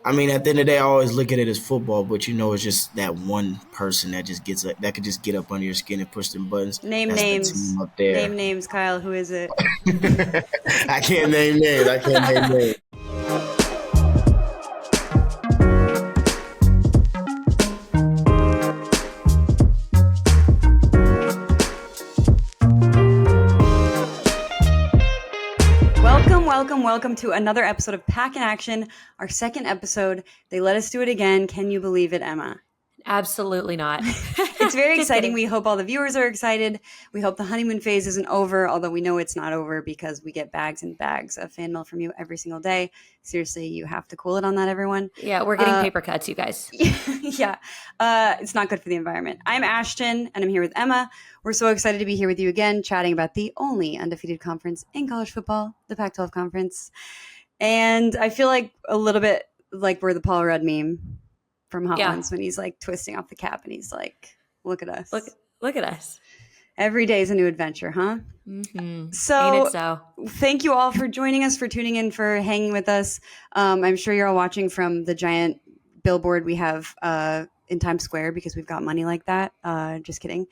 I mean, at the end of the day, I always look at it as football, but it's just that one person that just gets that could just get up under your skin and push them buttons. Name That's the names. team up there. Name names, Kyle. Who is it? I can't name names. Welcome to another episode of Pack in Action, our second episode. They let us do it again. Can you believe it, Emma? Absolutely not. It's very exciting. We hope all the viewers are excited. We hope the honeymoon phase isn't over, although we know it's not over because we get bags and bags of fan mail from you every single day. Seriously, you have to cool it on that, everyone. Yeah, we're getting paper cuts, you guys. Yeah, it's not good for the environment. I'm Ashtyn, and I'm here with Emma. We're so excited to be here with you again, chatting about the only undefeated conference in college football, the Pac-12 conference. And I feel like a little bit like we're the Paul Rudd meme from Hot Ones when he's like twisting off the cap and he's like, look at us. Look at us. Every day is a new adventure, huh? Mm-hmm. So, Ain't it so? Thank you all for joining us, for tuning in, for hanging with us. I'm sure you're all watching from the giant billboard we have in Times Square because we've got money like that. Just kidding.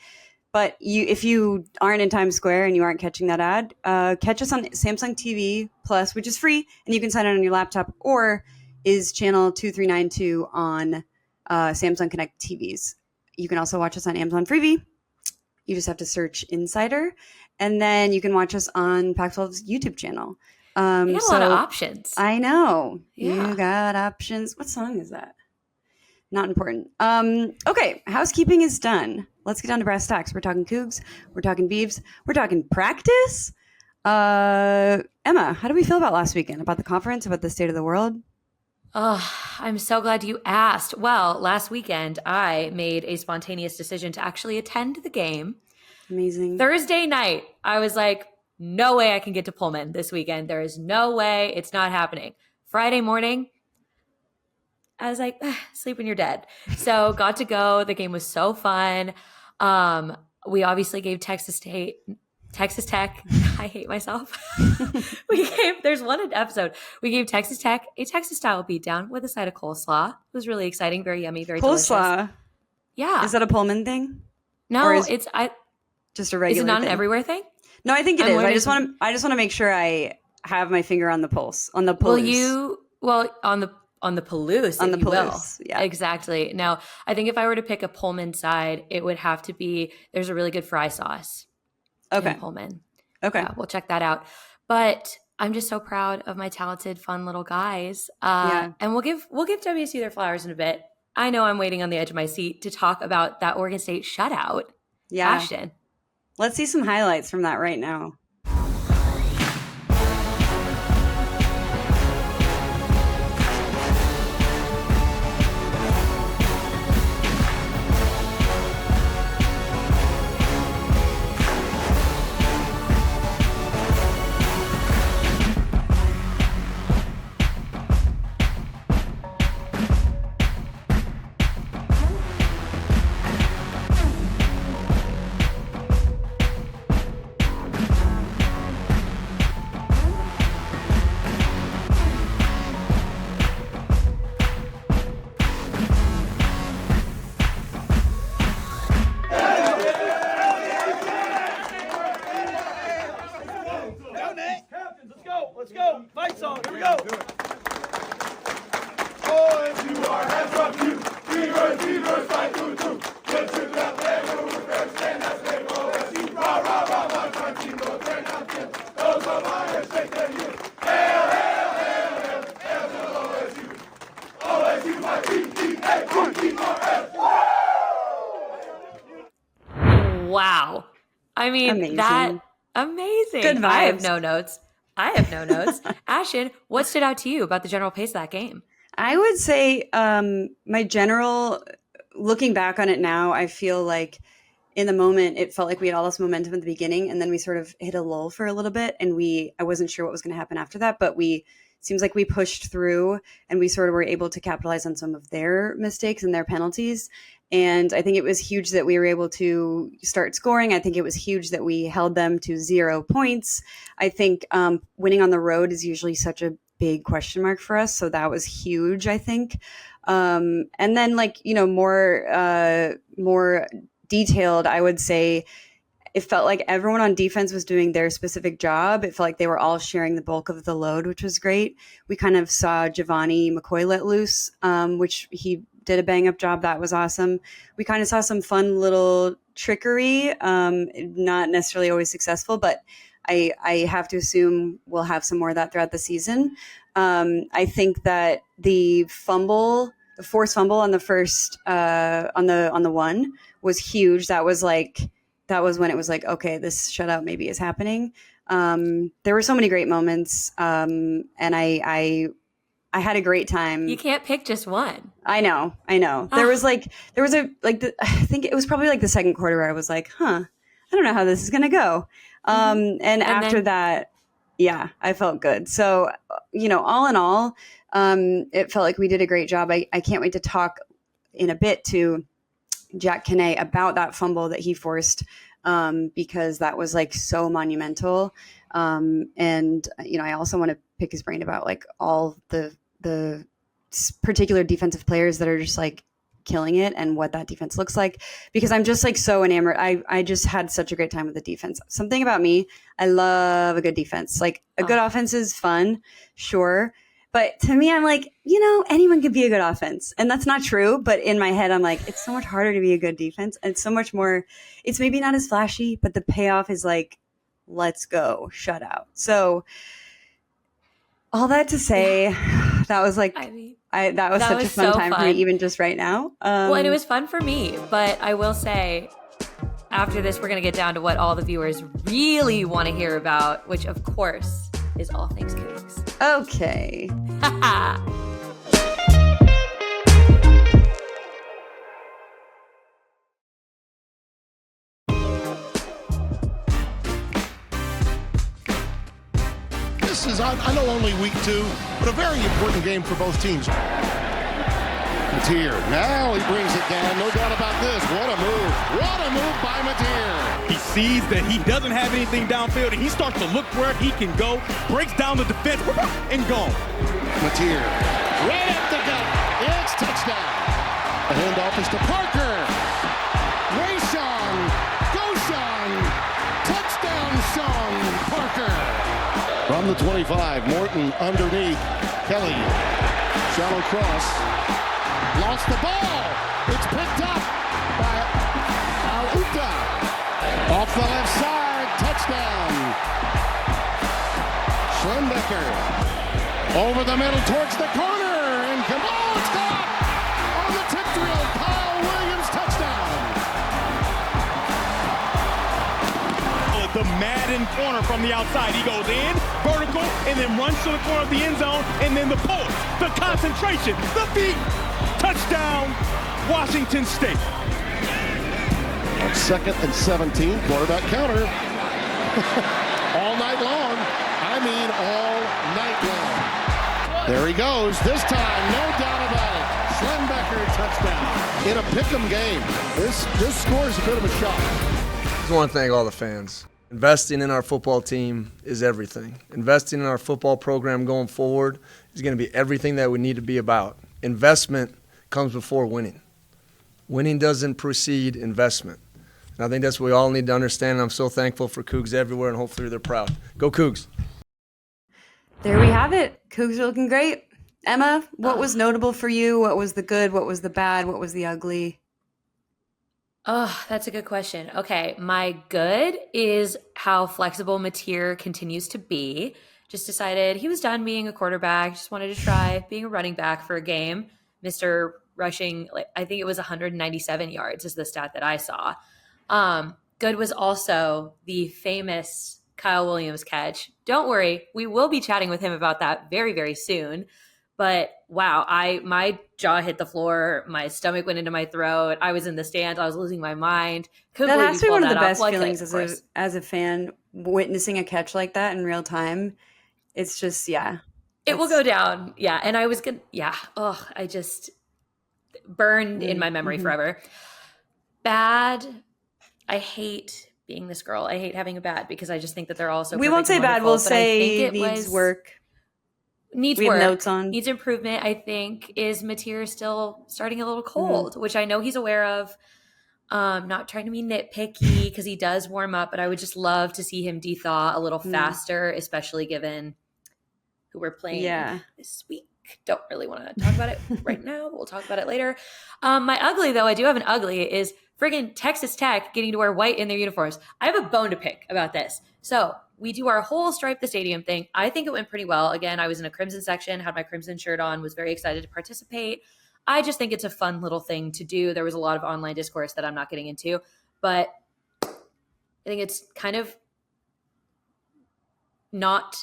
But if you aren't in Times Square and you aren't catching that ad, catch us on Samsung TV Plus, which is free, and you can sign it on your laptop, or is channel 2392 on Samsung Connect TVs. You can also watch us on Amazon Freevee. You just have to search Insider, and then you can watch us on Pac-12's YouTube channel. You got a lot of options. I know. Yeah. You got options. What song is that? Not important. Okay, housekeeping is done. Let's get down to brass tacks. We're talking Cougs. We're talking Beavs. We're talking practice. Emma, how do we feel about last weekend? About the conference? About the state of the world? Oh, I'm so glad you asked. Well, last weekend, I made a spontaneous decision to actually attend the game. Amazing. Thursday night, I was like, no way I can get to Pullman this weekend. There is no way. It's not happening. Friday morning, I was like, sleep when you're dead. So got to go. The game was so fun. We obviously gave Texas Tech. I hate myself. There's one episode. We gave Texas Tech a Texas-style beatdown with a side of coleslaw. It was really exciting, very yummy, very coleslaw. Delicious. Yeah. Is that a Pullman thing? No, it's just a regular. Is it not thing? An everywhere thing? No, I think it is. I just want to make sure I have my finger on the pulse. On the pulse. On the Palouse. On the Palouse, yeah. Exactly. Now, I think if I were to pick a Pullman side, it would have to be, there's a really good fry sauce. Okay. In Pullman. Okay. Yeah, we'll check that out. But I'm just so proud of my talented, fun little guys. And we'll give WSU their flowers in a bit. I know I'm waiting on the edge of my seat to talk about that Oregon State shutout. Yeah. Ashtyn. Let's see some highlights from that right now. Let's go. Fight song. Here we go. OSU, our hands up you. Beavers, fight through. Get to that level with first stand that's name OSU. Rah, rah, rah, rah, country, go turn out here. Those are lions, shake their youth. Hail, hail, hail, hail, hail to OSU. OSU, my P-E-A-P-E-R-S. Wow. I mean, amazing. Amazing. Good vibes. I have no notes. Ashtyn, what stood out to you about the general pace of that game? I would say my general, looking back on it now, I feel like in the moment, it felt like we had all this momentum at the beginning, and then we sort of hit a lull for a little bit, and I wasn't sure what was going to happen after that, but seems like we pushed through, and we sort of were able to capitalize on some of their mistakes and their penalties. And I think it was huge that we were able to start scoring. I think it was huge that we held them to 0 points. I think winning on the road is usually such a big question mark for us. So that was huge, I think. And then more detailed, I would say it felt like everyone on defense was doing their specific job. It felt like they were all sharing the bulk of the load, which was great. We kind of saw Giovanni McCoy let loose, which he did a bang up job. That was awesome. We kind of saw some fun little trickery, not necessarily always successful, but I have to assume we'll have some more of that throughout the season. I think that the forced fumble on the first, on the one was huge. That was when it was like, okay, this shutout maybe is happening. There were so many great moments. And I had a great time. You can't pick just one. I know. There was I think it was probably like the second quarter where I was like, I don't know how this is going to go. And after that, yeah, I felt good. So, all in all, it felt like we did a great job. I can't wait to talk in a bit to Jack Kane about that fumble that he forced, because that was like so monumental. And, I also want to pick his brain about like all the particular defensive players that are just like killing it and what that defense looks like, because I'm just like so enamored. I just had such a great time with the defense. Something about me, I love a good defense. Like a good offense is fun, sure. But to me, I'm like, anyone could be a good offense. And that's not true. But in my head, I'm like, it's so much harder to be a good defense. And it's so much more, it's maybe not as flashy, but the payoff is like, let's go, shutout. So all that to say, that was like, that was such a fun time for me, even just right now. Well, and it was fun for me. But I will say, after this, we're going to get down to what all the viewers really want to hear about, which, of course, is all things Cougs. Okay. This is, I know, only week 2, but a very important game for both teams. Mateer, now he brings it down, no doubt about this. What a move by Mateer. He sees that he doesn't have anything downfield, and he starts to look where he can go, breaks down the defense, and gone. Mateer, right up the gut, it's touchdown. The handoff is to Parker. Rayshon, go Sean, touchdown Sean Parker. From the 25, Morton underneath, Kelly, shallow cross, lost the ball, it's picked up by Auta, off the left side, touchdown, Schlembecker, over the middle towards the corner, and it's caught on the tip drill, Kyle Williams, touchdown. The Madden corner from the outside. He goes in, vertical, and then runs to the corner of the end zone, and then the pull, the concentration, the beat. Touchdown, Washington State. On 2nd and 17, quarterback counter. All night long. I mean all night long. There he goes. This time, no doubt about it. Schlembecker touchdown. In a pick'em game. This score is a bit of a shock. I just want to thank all the fans. Investing in our football team is everything. Investing in our football program going forward is going to be everything that we need to be about. Investment comes before winning. Winning doesn't precede investment. And I think that's what we all need to understand. And I'm so thankful for Cougs everywhere, and hopefully they're proud. Go Cougs. There we have it. Cougs are looking great. Emma, what was notable for you? What was the good? What was the bad? What was the ugly? Oh, that's a good question. Okay, my good is how flexible Mateer continues to be. Just decided he was done being a quarterback, just wanted to try being a running back for a game. Mr. Rushing, I think it was 197 yards is the stat that I saw. Good was also the famous Kyle Williams catch. Don't worry, we will be chatting with him about that very, very soon. But wow, my jaw hit the floor. My stomach went into my throat. I was in the stands. I was losing my mind. That has to be one of the best feelings as a fan, witnessing a catch like that in real time. It's just, yeah. It will go down. Yeah. And I was good. Yeah. Oh, I just burned in my memory forever. Bad. I hate being this girl. I hate having a bad because I just think that they're all so We won't say bad. We'll say it needs work. needs We have work, notes on. needs improvement, I think, is Mateer still starting a little cold, which I know he's aware of. Not trying to be nitpicky because he does warm up, but I would just love to see him de-thaw a little faster, especially given who we're playing this week. Don't really want to talk about it right now, but we'll talk about it later. My ugly, though, I do have an ugly, is friggin' Texas Tech getting to wear white in their uniforms. I have a bone to pick about this. So we do our whole stripe the stadium thing. I think it went pretty well. Again, I was in a crimson section, had my crimson shirt on, was very excited to participate. I just think it's a fun little thing to do. There was a lot of online discourse that I'm not getting into, but I think it's kind of not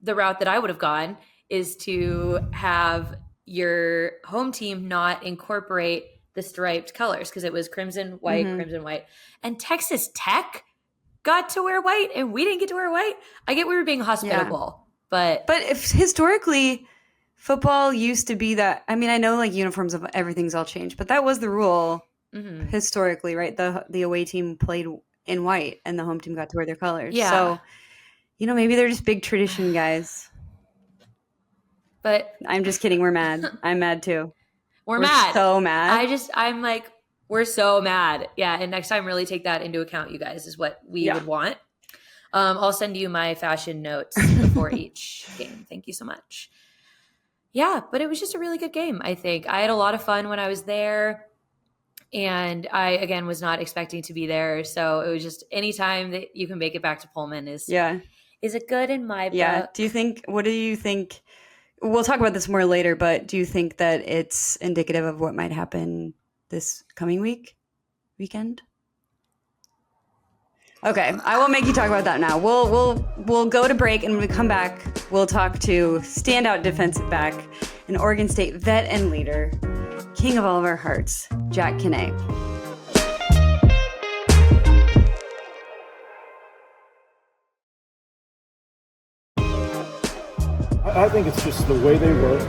the route that I would have gone, is to have your home team not incorporate the striped colors, because it was crimson, white, crimson, white. And Texas Tech got to wear white and we didn't get to wear white. I get we were being hospitable, but if historically football used to be that, I mean, I know like uniforms of everything's all changed, but that was the rule historically, right? The away team played in white and the home team got to wear their colors. Yeah. So, maybe they're just big tradition guys. But I'm just kidding. We're mad. I'm mad too. We're mad. So mad. I'm like, we're so mad. Yeah. And next time, really take that into account, you guys, is what we would want. I'll send you my fashion notes before each game. Thank you so much. Yeah, but it was just a really good game, I think. I had a lot of fun when I was there. And I, again, was not expecting to be there. So it was just anytime that you can make it back to Pullman is a good in my book. Yeah. What do you think? We'll talk about this more later, but do you think that it's indicative of what might happen this coming weekend? Okay, I will make you talk about that now. We'll go to break, and when we come back, we'll talk to standout defensive back, an Oregon State vet and leader, king of all of our hearts, Jack Kane. I think it's just the way they work,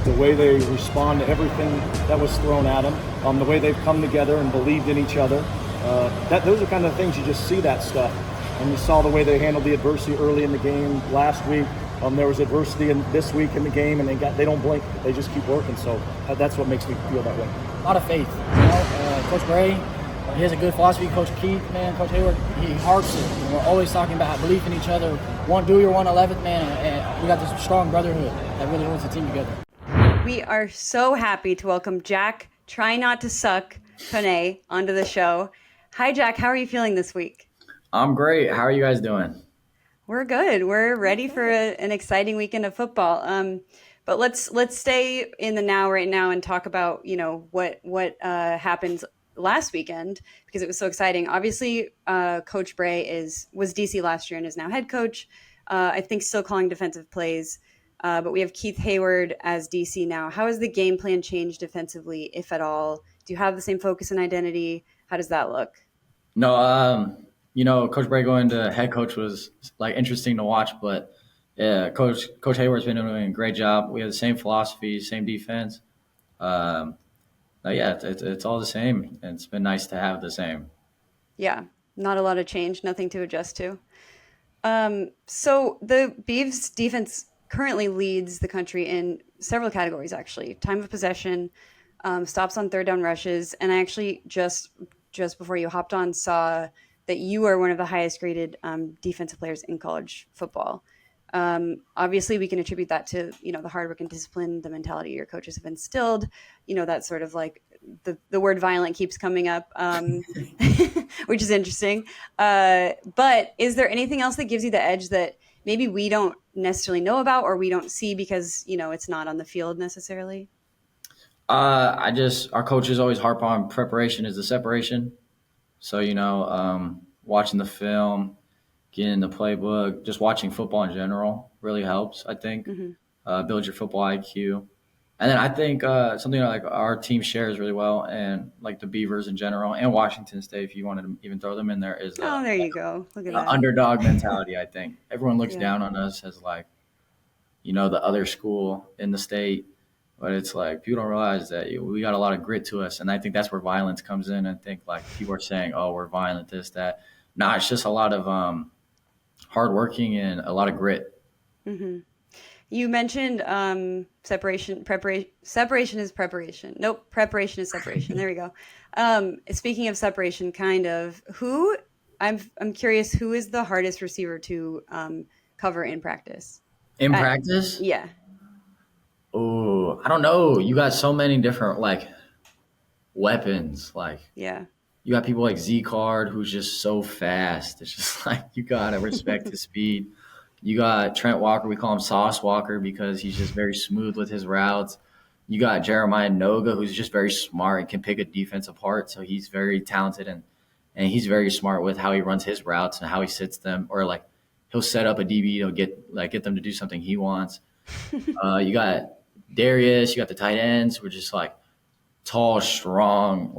the way they respond to everything that was thrown at them, the way they've come together and believed in each other. Those are kind of things you just see that stuff. And you saw the way they handled the adversity early in the game last week. There was adversity this week in the game, and they don't blink. They just keep working. So that's what makes me feel that way. A lot of faith. Coach Bray, he has a good philosophy. Coach Keith, man, Coach Hayward, he harps it. And we're always talking about belief in each other. One Dewey or 111th, man, and we got this strong brotherhood that really holds the team together. We are so happy to welcome Jack, Try Not to Suck, Kane, onto the show. Hi, Jack. How are you feeling this week? I'm great. How are you guys doing? We're good. We're ready for an exciting weekend of football. But let's stay in the now right now and talk about what happened last weekend, because it was so exciting. Obviously, Coach Bray was DC last year and is now head coach. I think still calling defensive plays. But we have Keith Hayward as DC now. How has the game plan changed defensively, if at all? Do you have the same focus and identity? How does that look? No, Coach Bray going to head coach was interesting to watch, but yeah, Coach Hayward's been doing a great job. We have the same philosophy, same defense. It's all the same, and it's been nice to have the same. Yeah, not a lot of change, nothing to adjust to. So the Beavs defense currently leads the country in several categories, actually. Time of possession, stops on third down rushes, and I actually just before you hopped on saw that you are one of the highest graded defensive players in college football. Obviously, we can attribute that to the hard work and discipline, the mentality your coaches have instilled. That sort of like the word violent keeps coming up, which is interesting. But is there anything else that gives you the edge that maybe we don't necessarily know about or we don't see because it's not on the field necessarily? Our coaches always harp on preparation is the separation. So, watching the film, getting in the playbook, just watching football in general really helps, I think. Build your football IQ. And then I think something like our team shares really well, and like the Beavers in general and Washington State, if you wanted to even throw them in there, is there you go. Look at that. Underdog mentality, I think. Everyone looks down on us as the other school in the state. But it's like people don't realize that we got a lot of grit to us, and I think that's where violence comes in. I think people are saying, "Oh, we're violent, this, that." Nah, it's just a lot of hard working and a lot of grit. Mm-hmm. You mentioned separation is preparation. Nope, preparation is separation. There we go. Speaking of separation, kind of, I'm curious, who is the hardest receiver to cover in practice? In practice? Yeah. Oh, I don't know. You got so many different like weapons. Like, yeah, you got people like Z-Card, who's just so fast. It's just like you gotta respect his speed. You got Trent Walker. We call him Sauce Walker because he's just very smooth with his routes. You got Jeremiah Noga, who's just very smart and can pick a defense apart. So he's very talented and he's very smart with how he runs his routes and how he sits them, or like he'll set up a DB to get them to do something he wants. You got Darius, you got the tight ends, who are just like tall, strong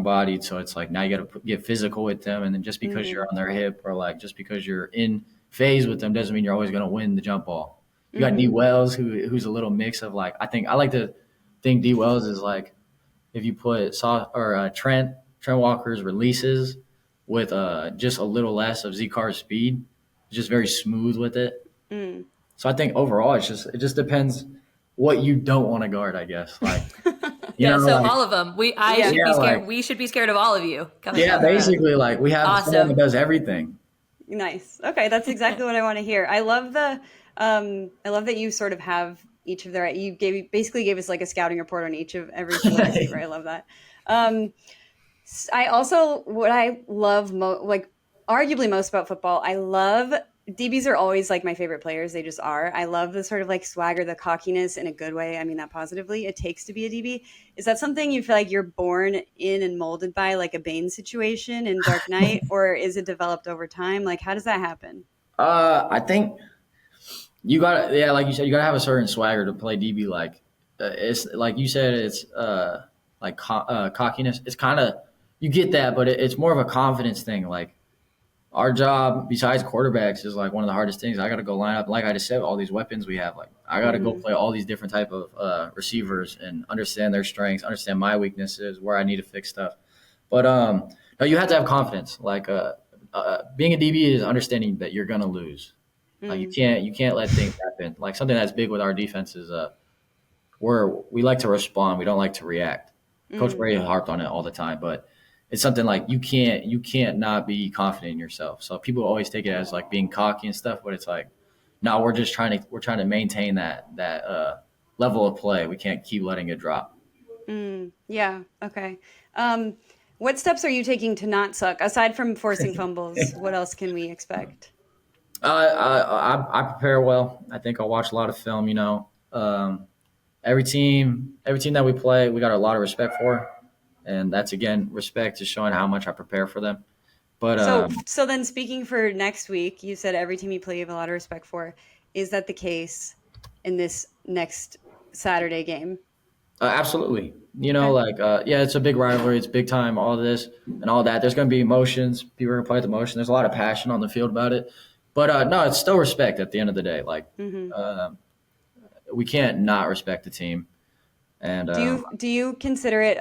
bodied. So it's like now you got to get physical with them. And then just because you're on their hip or like just because you're in phase with them doesn't mean you're always going to win the jump ball. You got D Wells, who's a little mix of like, I like to think D Wells is like if you put Trent Walker's releases with just a little less of Z-Car's speed, just very smooth with it. So I think overall it just depends what you don't want to guard, I guess. Like, all of them. We should be scared of all of you. Basically, like we have someone that does everything. Nice. Okay, that's exactly what I want to hear. I love that you sort of have each of their. You basically gave us like a scouting report on each of every single receiver. I love that. I also what I love arguably most about football. I love. DBs are always like my favorite players. They just are. I love the sort of like swagger, the cockiness in a good way. I mean that positively. It takes to be a DB. Is that something you feel like you're born in and molded by, like a Bane situation in Dark Knight, or is it developed over time? Like, how does that happen? I think you got like you said, you got to have a certain swagger to play DB. Like it's like you said, it's like cockiness. It's kind of you get that, but it's more of a confidence thing. Like. Our job, besides quarterbacks, is like one of the hardest things. I got to go line up, like I just said, all these weapons we have. Like I got to go play all these different type of receivers and understand their strengths, understand my weaknesses, where I need to fix stuff. But no, you have to have confidence. Like being a DB is understanding that you're gonna lose. Like you can't let things happen. Like something that's big with our defense is we like to respond. We don't like to react. Coach Brady harped on it all the time, but. It's something like you can't not be confident in yourself. So people always take it as like being cocky and stuff, but it's like, no, we're trying to maintain that level of play. We can't keep letting it drop. Yeah. Okay. What steps are you taking to not suck aside from forcing fumbles? What else can we expect? I prepare well. I think I'll watch a lot of film. Every team that we play, we got a lot of respect for. And that's, again, respect is showing how much I prepare for them. But so then speaking for next week, you said every team you play you have a lot of respect for. Is that the case in this next Saturday game? Absolutely. It's a big rivalry. It's big time, all this and all that. There's going to be emotions. People are going to play with emotion. There's a lot of passion on the field about it. But, no, it's still respect at the end of the day. Like, we can't not respect the team. And do you consider it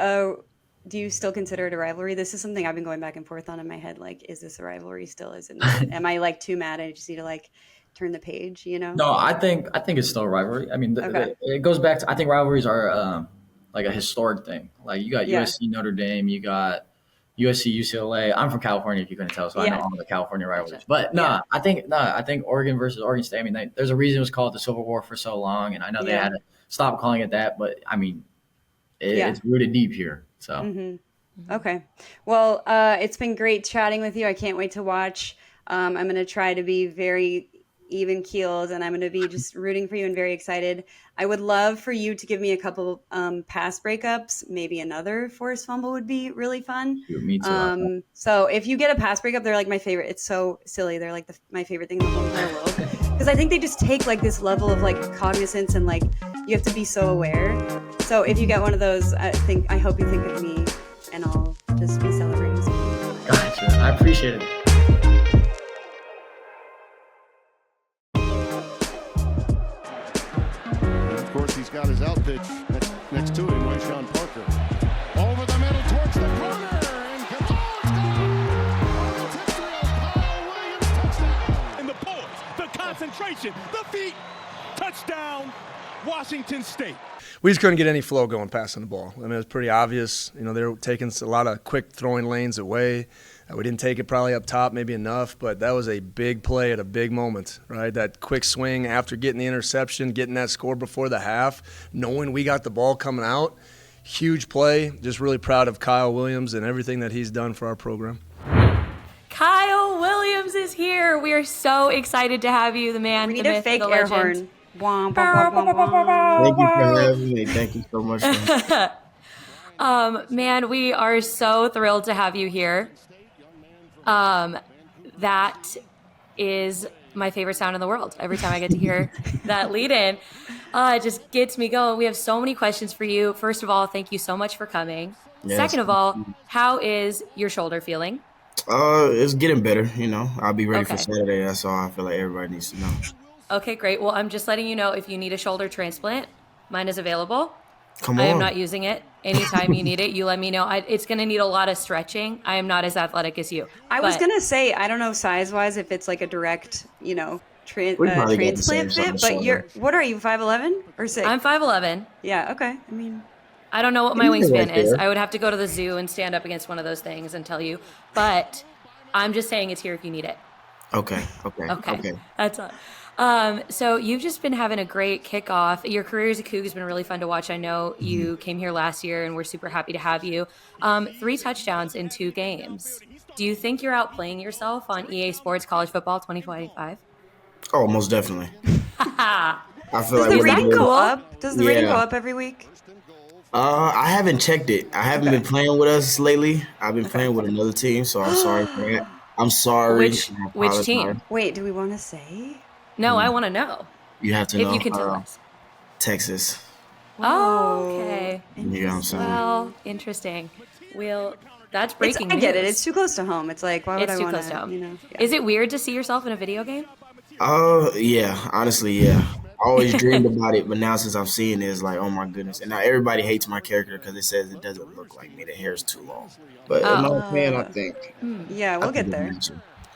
do you still consider it a rivalry? This is something I've been going back and forth on in my head. Like, is this a rivalry still? Is it not? Am I like too mad? I just need to like turn the page, No, I think it's still a rivalry. I mean, it goes back to, I think rivalries are like a historic thing. Like you got USC, Notre Dame, you got USC, UCLA. I'm from California, if you couldn't tell, so I know all the California rivalries. But I think Oregon versus Oregon State. I mean, there's a reason it was called the Civil War for so long, and I know they had to stop calling it that. But I mean, it's rooted deep here. So. Okay. Well, it's been great chatting with you. I can't wait to watch. I'm going to try to be very even keeled, and I'm going to be just rooting for you and very excited. I would love for you to give me a couple pass breakups. Maybe another forced fumble would be really fun. Me too. So if you get a pass breakup, they're like my favorite. It's so silly. They're like my favorite thing in the whole entire world. Because I think they just take like this level of like cognizance and like you have to be so aware. So if you get one of those, I hope you think of me, and I'll just be celebrating. Gotcha. I appreciate it. And of course, he's got his out pitch next to him, Wayshawn Parker. Over the middle towards the corner, and it's gone! In the pulls, the concentration, the feet, touchdown. Touchdown, Washington State. We just couldn't get any flow going passing the ball. I mean, it was pretty obvious. You know, they were taking a lot of quick throwing lanes away. We didn't take it probably up top, maybe enough, but that was a big play at a big moment, right? That quick swing after getting the interception, getting that score before the half, knowing we got the ball coming out. Huge play. Just really proud of Kyle Williams and everything that he's done for our program. Kyle Williams is here. We are so excited to have you, the man, We the need a myth, fake the air legend. horn. Wah, wah, wah, wah, wah. Thank you for having me. Thank you so much. Man, we are so thrilled to have you here. That is my favorite sound in the world. Every time I get to hear that lead in, it just gets me going. We have so many questions for you. First of all, thank you so much for coming. Yes. Second of all, how is your shoulder feeling? It's getting better, you know. I'll be ready for Okay. Saturday. That's all I feel like everybody needs to know. Okay, great. Well, I'm just letting you know if you need a shoulder transplant, mine is available. Come I am on. not using it. Anytime you need it, you let me know. It's going to need a lot of stretching. I am not as athletic as you. I was but- going to say, I don't know size-wise if it's like a direct, you know, We probably got the transplant same fit, size but what are you, 5'11" or 6? I'm 5'11". Yeah, okay. I mean, I don't know what my You're wingspan right is. there. I would have to go to the zoo and stand up against one of those things and tell you. But I'm just saying it's here if you need it. Okay. That's all. So you've just been having a great kickoff. Your career as a Coug has been really fun to watch. I know you came here last year, and we're super happy to have you. 3 touchdowns in 2 games. Do you think you're outplaying yourself on EA Sports College Football 2025? Oh, most definitely. I feel does like the we're rating doing- go up? Does the rating Yeah. go up every week? I haven't checked it. I haven't been playing with us lately. I've been playing with another team, so I'm sorry for that. I'm sorry. Which I which team? apologize. Wait, do we want to say? No, I want to know. You have to know. If you can tell us. Texas. Oh, okay. You know what I'm saying? Well, interesting. That's breaking I get it. news. It's too close to home. It's like, why would It's I too want close to home. You know? Yeah. Is it weird to see yourself in a video game? Yeah. Honestly, yeah. I always dreamed about it, but now since I'm seeing it, it's like, oh my goodness. And now everybody hates my character because it says it doesn't look like me. The hair's too long. But in my opinion, I think. Yeah, we'll get there.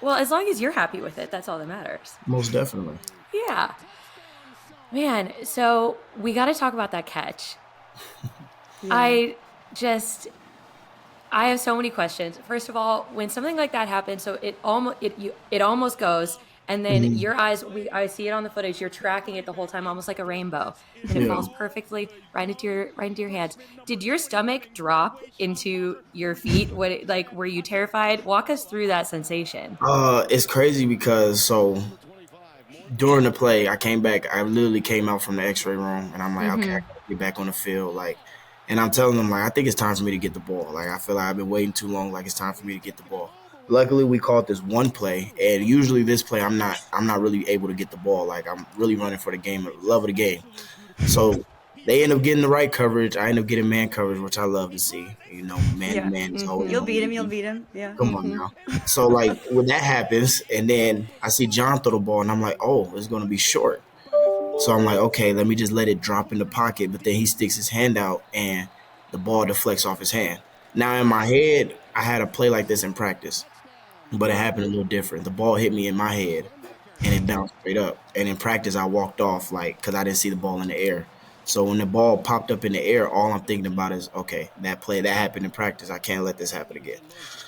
Well, as long as you're happy with it, that's all that matters. Most definitely. Yeah. Man, so we got to talk about that catch. I have so many questions. First of all, when something like that happens, so it almost goes, and then your eyes, I see it on the footage. You're tracking it the whole time, almost like a rainbow, and it falls perfectly right into your hands. Did your stomach drop into your feet? Were you terrified? Walk us through that sensation. It's crazy because during the play, I came back. I literally came out from the X-ray room, and I'm like, okay, I gotta get back on the field, and I'm telling them, I think it's time for me to get the ball. I feel like I've been waiting too long. It's time for me to get the ball. Luckily, we caught this one play, and usually this play, I'm not really able to get the ball. I'm really running for the game, love of the game. So they end up getting the right coverage. I end up getting man coverage, which I love to see. You know, man to man. You'll beat him. Yeah. Come on now. So when that happens, and then I see John throw the ball, and I'm like, oh, it's gonna be short. So I'm like, okay, let me just let it drop in the pocket. But then he sticks his hand out, and the ball deflects off his hand. Now in my head, I had a play like this in practice, but it happened a little different. The ball hit me in my head, and it bounced straight up. And in practice, I walked off because I didn't see the ball in the air. So when the ball popped up in the air, all I'm thinking about is, okay, that play that happened in practice, I can't let this happen again.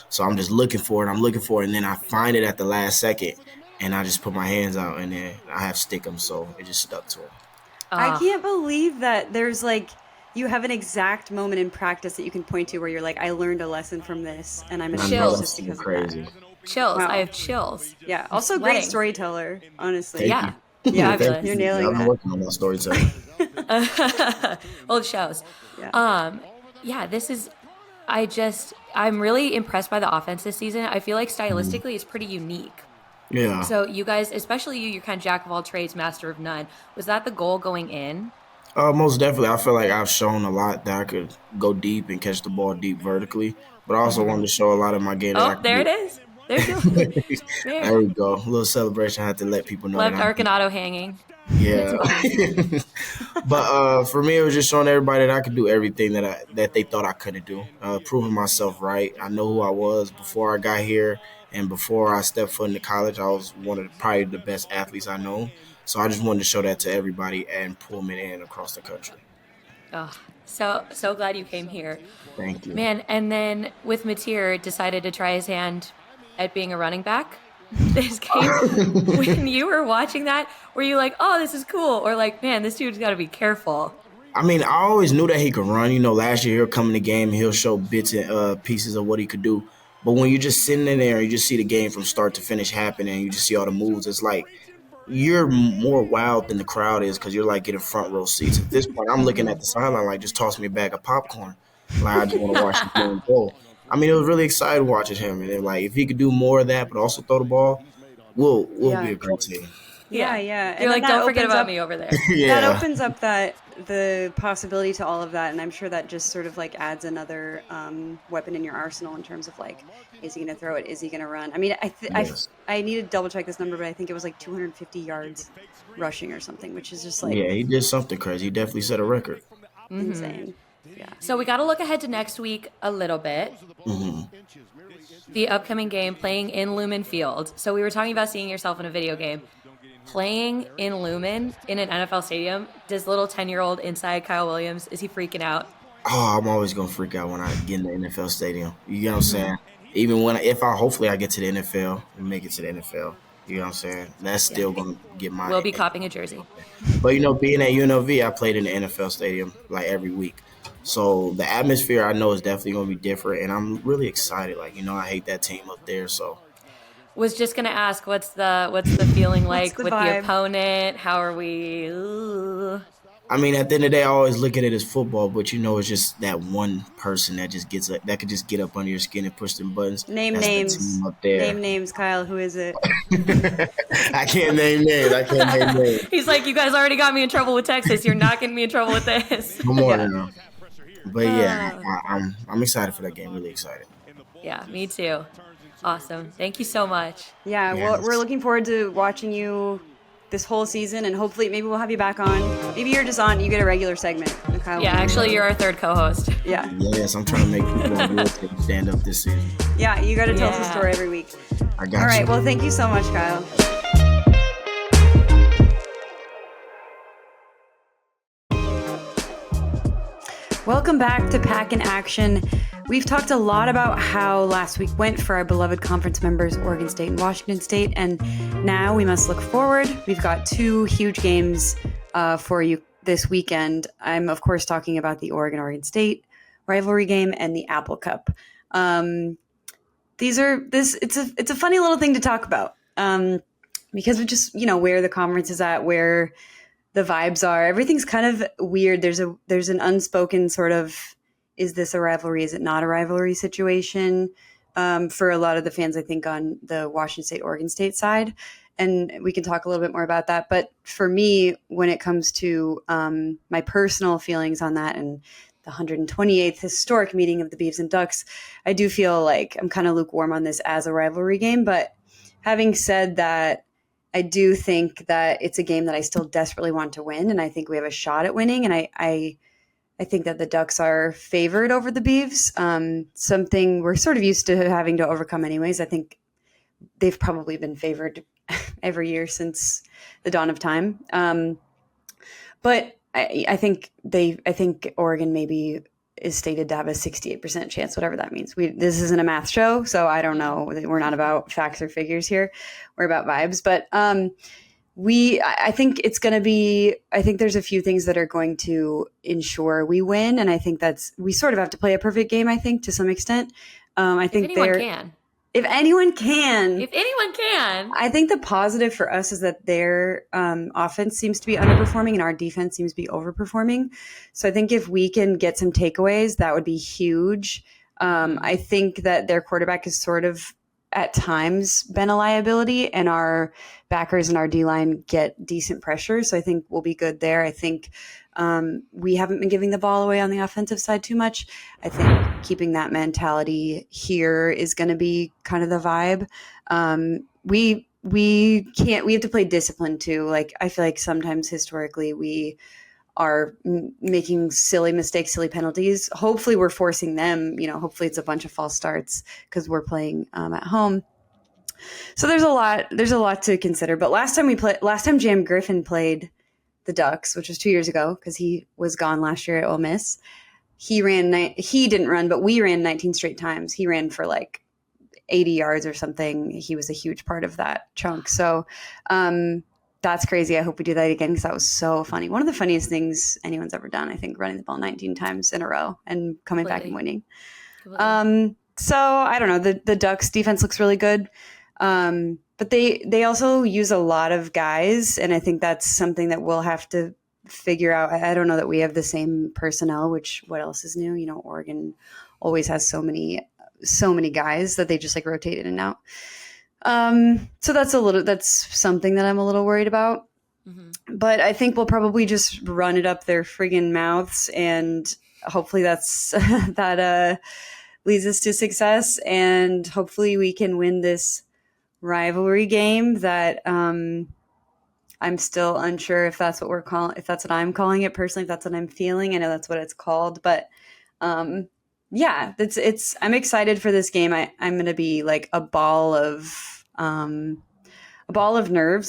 So I'm just looking for it, and then I find it at the last second, and I just put my hands out, and then I have stick 'em, so it just stuck to it. I can't believe that there's you have an exact moment in practice that you can point to where you're like, I learned a lesson from this, and I'm Chills. just because Crazy. of that. Chills. Wow. I have chills. Yeah. Also, Sweating. great storyteller, honestly. Yeah. Yeah, Fabulous. you're nailing I'm that. working on that storytelling. Well, it shows. Yeah. This is. I'm really impressed by the offense this season. I feel like stylistically it's pretty unique. Yeah. So you guys, especially you're kind of jack of all trades, master of none. Was that the goal going in? Most definitely. I feel like I've shown a lot that I could go deep and catch the ball deep vertically, but I also wanted to show a lot of my game. Oh, there it is. There you go. There we go. A little celebration. I had to let people know. Left that Arcanado hanging. Yeah. But for me, it was just showing everybody that I could do everything that they thought I couldn't do. Proving myself right. I know who I was before I got here, and before I stepped foot into college, I was one of probably the best athletes I know. So I just wanted to show that to everybody and Pullman in across the country. Oh, so glad you came here. Thank you. Man, and then with Mateer decided to try his hand at being a running back this game. When you were watching that, were you like, oh, this is cool? Or like, man, this dude's got to be careful? I mean, I always knew that he could run. You know, last year he'll come in the game, he'll show bits and pieces of what he could do. But when you're just sitting in there and you just see the game from start to finish happen and you just see all the moves, it's like you're more wild than the crowd is because you're like getting front row seats. At this point, I'm looking at the sideline like, just toss me a bag of popcorn. Like, I just want to watch the game go. I mean, it was really exciting watching him. And then, like, if he could do more of that but also throw the ball, we'll be a great team. Yeah. You're like, don't forget about me over there. That opens up the possibility to all of that, and I'm sure that just sort of like adds another weapon in your arsenal in terms of like, is he going to throw it? Is he going to run? I mean, I need to double check this number, but I think it was like 250 yards rushing or something, which is just like he did something crazy. He definitely set a record. Insane. Yeah. So we got to look ahead to next week a little bit. The upcoming game playing in Lumen Field. So we were talking about seeing yourself in a video game. Playing in Lumen in an NFL stadium, does little 10-year-old inside Kyle Williams, is he freaking out? Oh, I'm always going to freak out when I get in the NFL stadium. You know what I'm saying? Even hopefully I get to the NFL and make it to the NFL. You know what I'm saying? That's still going to get my... We'll be copying a jersey. But, you know, being at UNLV, I played in the NFL stadium like every week. So the atmosphere I know is definitely going to be different, and I'm really excited. Like, you know, I hate that team up there, so... Was just gonna ask, what's the feeling like with vibe? the opponent? How are we? Ooh. I mean, at the end of the day, I always look at it as football, but you know, it's just that one person that just that could just get up under your skin and push them buttons. Name That's names. the team up there. Name names, Kyle. Who is it? I can't name names. He's like, you guys already got me in trouble with Texas. You're not getting me in trouble with this. Come on now. But yeah, I'm excited for that game. Really excited. Yeah, me too. Awesome. Thank you so much. Yeah, well, we're looking forward to watching you this whole season, and hopefully maybe we'll have you back on. Maybe you're just on, you get a regular segment. Yeah, actually, you're our third co-host. Yeah. Yes, I'm trying to make people on real estate stand up this season. Yeah, you got to tell us a story every week. I got you. All right, well, thank you so much, Kyle. Welcome back to Pack in Action. We've talked a lot about how last week went for our beloved conference members, Oregon State and Washington State, and now we must look forward. We've got two huge games for you this weekend. I'm, of course, talking about the Oregon State rivalry game and the Apple Cup. It's a funny little thing to talk about because of just, you know, where the conference is at, where the vibes are. Everything's kind of weird. There's an unspoken sort of, is this a rivalry? Is it not a rivalry situation for a lot of the fans, I think, on the Washington State, Oregon State side. And we can talk a little bit more about that. But for me, when it comes to my personal feelings on that and the 128th historic meeting of the Beavs and Ducks, I do feel like I'm kind of lukewarm on this as a rivalry game. But having said that, I do think that it's a game that I still desperately want to win, and I think we have a shot at winning. And I think that the Ducks are favored over the Beavs, something we're sort of used to having to overcome anyways. I think they've probably been favored every year since the dawn of time. But I think Oregon maybe is stated to have a 68% chance, whatever that means. This isn't a math show, so I don't know. We're not about facts or figures here. We're about vibes. But I think it's going to be, I think there's a few things that are going to ensure we win. And I think we sort of have to play a perfect game, I think, to some extent. I think if anyone can, I think the positive for us is that their offense seems to be underperforming and our defense seems to be overperforming. So I think if we can get some takeaways, that would be huge. I think that their quarterback is sort of at times been a liability, and our backers and our D-line get decent pressure. So I think we'll be good there. I think we haven't been giving the ball away on the offensive side too much. I think keeping that mentality here is going to be kind of the vibe. We have to play discipline too. Like, I feel like sometimes historically we are making silly mistakes, silly penalties. Hopefully we're forcing them, hopefully it's a bunch of false starts because we're playing at home. So there's a lot to consider. But last time Jam Griffin played the Ducks, which was 2 years ago, because he was gone last year at Ole Miss. He didn't run, but we ran 19 straight times. He ran for like 80 yards or something. He was a huge part of that chunk. So that's crazy. I hope we do that again because that was so funny. One of the funniest things anyone's ever done, I think, running the ball 19 times in a row and coming back and winning. So I don't know. The Ducks defense looks really good. But they also use a lot of guys, and I think that's something that we'll have to figure out. I don't know that we have the same personnel, which what else is new? Oregon always has so many guys that they just like rotate in and out. So that's something that I'm a little worried about. Mm-hmm. But I think we'll probably just run it up their friggin' mouths, and hopefully that leads us to success, and hopefully we can win this rivalry game that I'm still unsure if that's what I'm calling it personally, if that's what I'm feeling. I know that's what it's called, but yeah, I'm excited for this game. I'm going to be like a ball of nerves.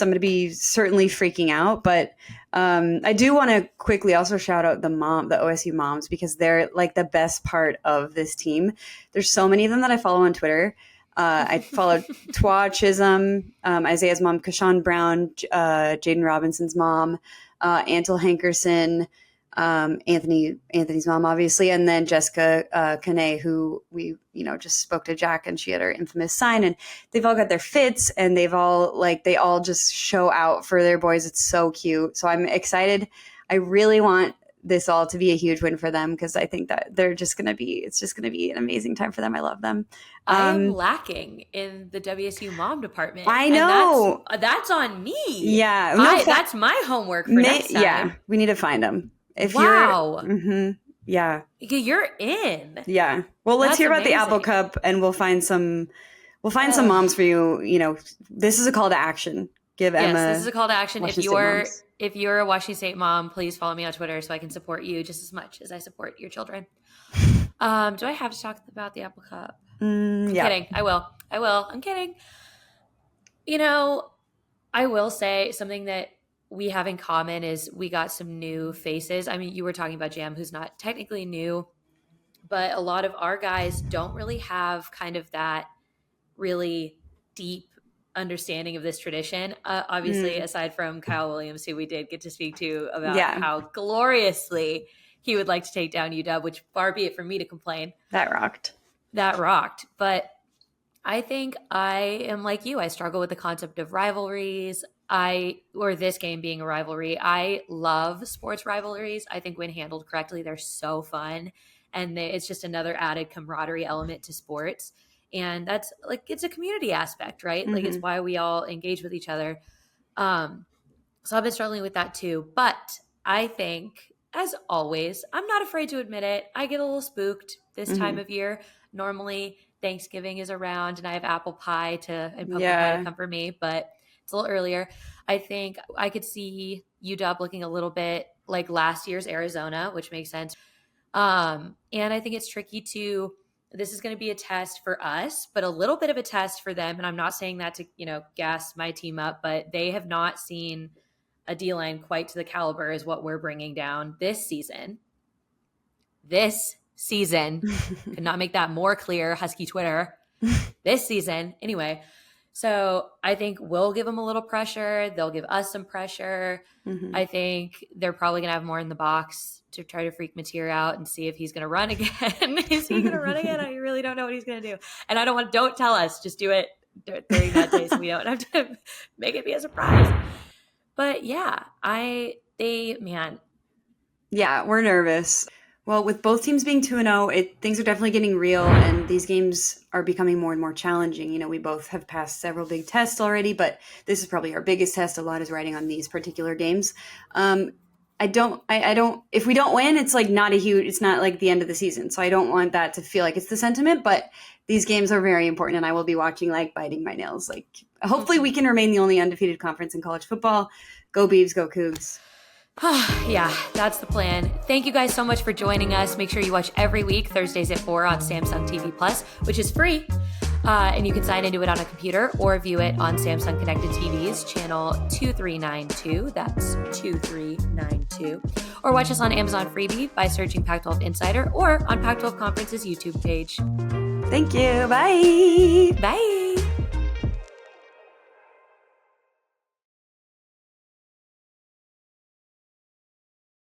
I'm going to be certainly freaking out, but I do want to quickly also shout out the OSU moms, because they're like the best part of this team. There's so many of them that I follow on Twitter. I followed Twa Chisholm, Isaiah's mom, Kashawn Brown, Jaden Robinson's mom, Antle Hankerson, Anthony's mom, obviously, and then Jessica Kane, who we just spoke to Jack, and she had her infamous sign, and they've all got their fits, and they all just show out for their boys. It's so cute. So I'm excited. I really want this all to be a huge win for them, because I think that it's just going to be an amazing time for them. I love them. I'm lacking in the WSU mom department. I know. And that's on me. Yeah. That's my homework for next time. Yeah. We need to find them. Yeah. You're in. Yeah. Well, let's hear about the Apple Cup, and we'll find some moms for you. This is a call to action. Emma. This is a call to action. If you're a Washington State mom, please follow me on Twitter so I can support you just as much as I support your children. Do I have to talk about the Apple Cup? I'm kidding. I will. I'm kidding. I will say something that we have in common is we got some new faces. I mean, you were talking about Jam, who's not technically new, but a lot of our guys don't really have kind of that really deep understanding of this tradition. Obviously, aside from Kyle Williams, who we did get to speak to about how gloriously he would like to take down UW, which far be it from me to complain. That rocked. But I think I am like you. I struggle with the concept of rivalries. Or this game being a rivalry. I love sports rivalries. I think when handled correctly, they're so fun. And it's just another added camaraderie element to sports. And that's like, it's a community aspect, right? Mm-hmm. Like it's why we all engage with each other. So I've been struggling with that too. But I think, as always, I'm not afraid to admit it. I get a little spooked this time of year. Normally Thanksgiving is around and I have apple pie and pumpkin pie to come for me, but it's a little earlier. I think I could see UW looking a little bit like last year's Arizona, which makes sense. And I think it's tricky this is going to be a test for us, but a little bit of a test for them. And I'm not saying that to, gas my team up, but they have not seen a D-line quite to the caliber as what we're bringing down this season. Could not make that more clear, Husky Twitter. This season. Anyway, so I think we'll give them a little pressure. They'll give us some pressure. Mm-hmm. I think they're probably going to have more in the box to try to freak Mateer out and see if he's going to run again. Is he going to run again? I really don't know what he's going to do. And don't tell us. Just do it during that day so we don't have to make it be a surprise. But yeah, Yeah, we're nervous. Well, with both teams being 2-0, things are definitely getting real, and these games are becoming more and more challenging. We both have passed several big tests already, but this is probably our biggest test. A lot is riding on these particular games. I don't, if we don't win, it's like it's not like the end of the season. So I don't want that to feel like it's the sentiment, but these games are very important, and I will be watching, like biting my nails. Like, hopefully we can remain the only undefeated conference in college football. Go Beavs, go Cougs. Yeah, that's the plan. Thank you guys so much for joining us. Make sure you watch every week, Thursdays at 4 on Samsung TV Plus, which is free. And you can sign into it on a computer or view it on Samsung Connected TVs, channel 2392. That's 2392. Or watch us on Amazon Freebie by searching Pac-12 Insider or on Pac-12 Conference's YouTube page. Thank you. Bye. Bye.